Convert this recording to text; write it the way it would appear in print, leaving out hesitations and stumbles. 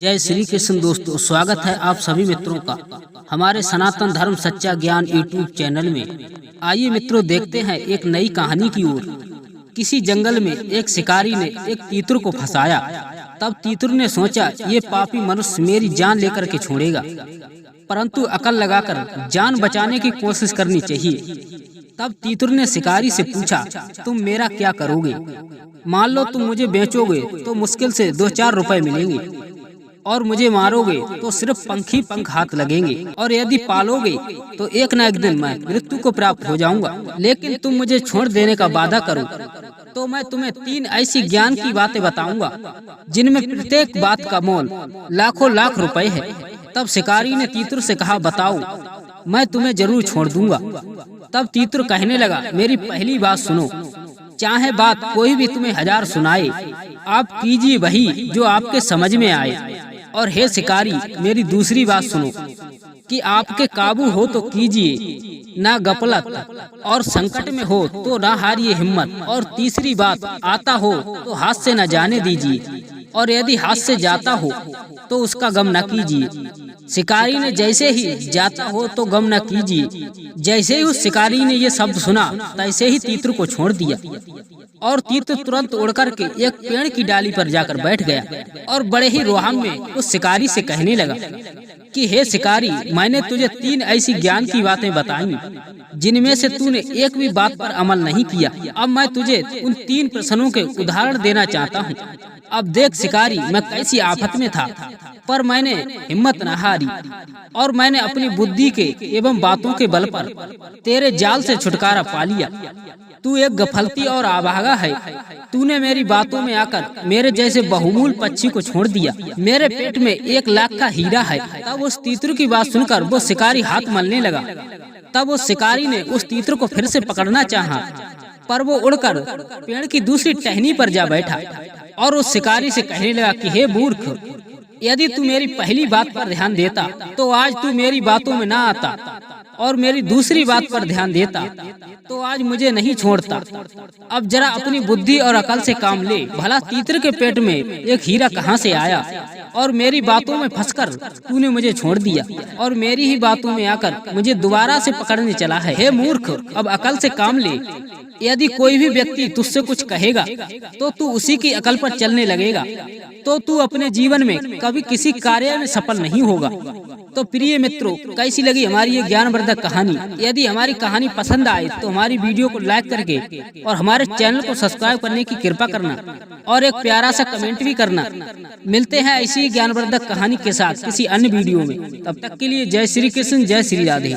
जय श्री कृष्ण दोस्तों, स्वागत है आप सभी मित्रों का हमारे सनातन धर्म सच्चा ज्ञान यूट्यूब चैनल में। आइए मित्रों, देखते हैं एक नई कहानी की ओर। किसी जंगल में एक शिकारी ने एक तीतर को फंसाया। तब तीतर ने सोचा, ये पापी मनुष्य मेरी जान लेकर के छोड़ेगा, परंतु अकल लगाकर जान बचाने की कोशिश करनी चाहिए। तब तीतर ने शिकारी से पूछा, तुम मेरा क्या करोगे? मान लो तुम मुझे बेचोगे तो मुश्किल से 2-4 रुपए मिलेंगे, और मुझे मारोगे तो सिर्फ पंख ही पंख हाथ लगेंगे, और यदि पालोगे तो एक न एक दिन मैं मृत्यु को प्राप्त हो जाऊंगा। लेकिन तुम मुझे छोड़ देने का वादा करो तो मैं तुम्हें 3 ऐसी ज्ञान की बातें बताऊंगा जिनमें प्रत्येक बात का मोल लाखों लाख रुपए है। तब शिकारी ने तीतर से कहा, बताओ, मैं तुम्हें जरूर छोड़ दूंगा। तब तीतर कहने लगा, मेरी पहली बात सुनो, चाहे बात कोई भी तुम्हें 1000 सुनाए, आप कीजिए वही जो आपके समझ में आए। और हे शिकारी, मेरी दूसरी बात सुनो कि आपके काबू हो तो कीजिए ना गफलत, और संकट में हो तो ना हारिए हिम्मत। और तीसरी बात, आता हो तो हाथ से न जाने दीजिए, और यदि हाथ से जाता हो तो उसका गम न कीजिए। शिकारी ने जैसे ही जाता हो तो गम न कीजिए, जैसे ही उस शिकारी ने ये शब्द सुना तैसे ही तीतर को छोड़ दिया, और तीतर तुरंत उड़ करके एक पेड़ की डाली पर जाकर बैठ गया, और बड़े ही रोहन में उस शिकारी से कहने लगा कि हे शिकारी, मैंने तुझे 3 ऐसी ज्ञान की बातें बताई जिनमें से तूने एक भी बात पर अमल नहीं किया। अब मैं तुझे उन 3 प्रश्नों के उदाहरण देना चाहता हूँ। अब देख शिकारी, मैं कैसी आफत में था, पर मैंने हिम्मत न हारी, और मैंने अपनी बुद्धि के एवं बातों के बल पर तेरे जाल से छुटकारा पा लिया। तू एक गफलती और अभागा है। तूने मेरी बातों में आकर मेरे जैसे बहुमूल पक्षी को छोड़ दिया। मेरे पेट में 1 लाख का हीरा है। तब उस तीतर की बात सुनकर वो शिकारी हाथ मलने लगा। तब उस शिकारी ने उस तीतर को फिर से पकड़ना चाहा, पर वो उड़कर पेड़ की दूसरी टहनी पर जा बैठा, और उस शिकारी से कहने लगा कि हे मूर्ख, यदि तू मेरी पहली बात पर ध्यान देता तो आज तू मेरी बातों में ना आता, और मेरी दूसरी बात पर ध्यान देता तो आज मुझे नहीं छोड़ता। अब जरा अपनी बुद्धि और अकल से काम ले। भला तीतर के पेट में एक हीरा कहाँ से आया, और मेरी बातों में फंसकर तूने मुझे छोड़ दिया, और मेरी ही बातों में आकर मुझे दोबारा से पकड़ने चला है। हे मूर्ख, अब अकल से काम ले। यदि कोई भी व्यक्ति तुझसे कुछ कहेगा तो तू उसी की अकल पर चलने लगेगा, तो तू अपने जीवन में कभी किसी कार्य में सफल नहीं होगा। तो प्रिय मित्रों, कैसी लगी हमारी ये ज्ञानवर्धक कहानी? यदि हमारी कहानी पसंद आए तो हमारी वीडियो को लाइक करके और हमारे चैनल को सब्सक्राइब करने की कृपा करना, और एक प्यारा सा कमेंट भी करना। मिलते हैं ऐसी ज्ञानवर्धक कहानी के साथ किसी अन्य वीडियो में। तब तक के लिए जय श्री कृष्ण, जय श्री राधे।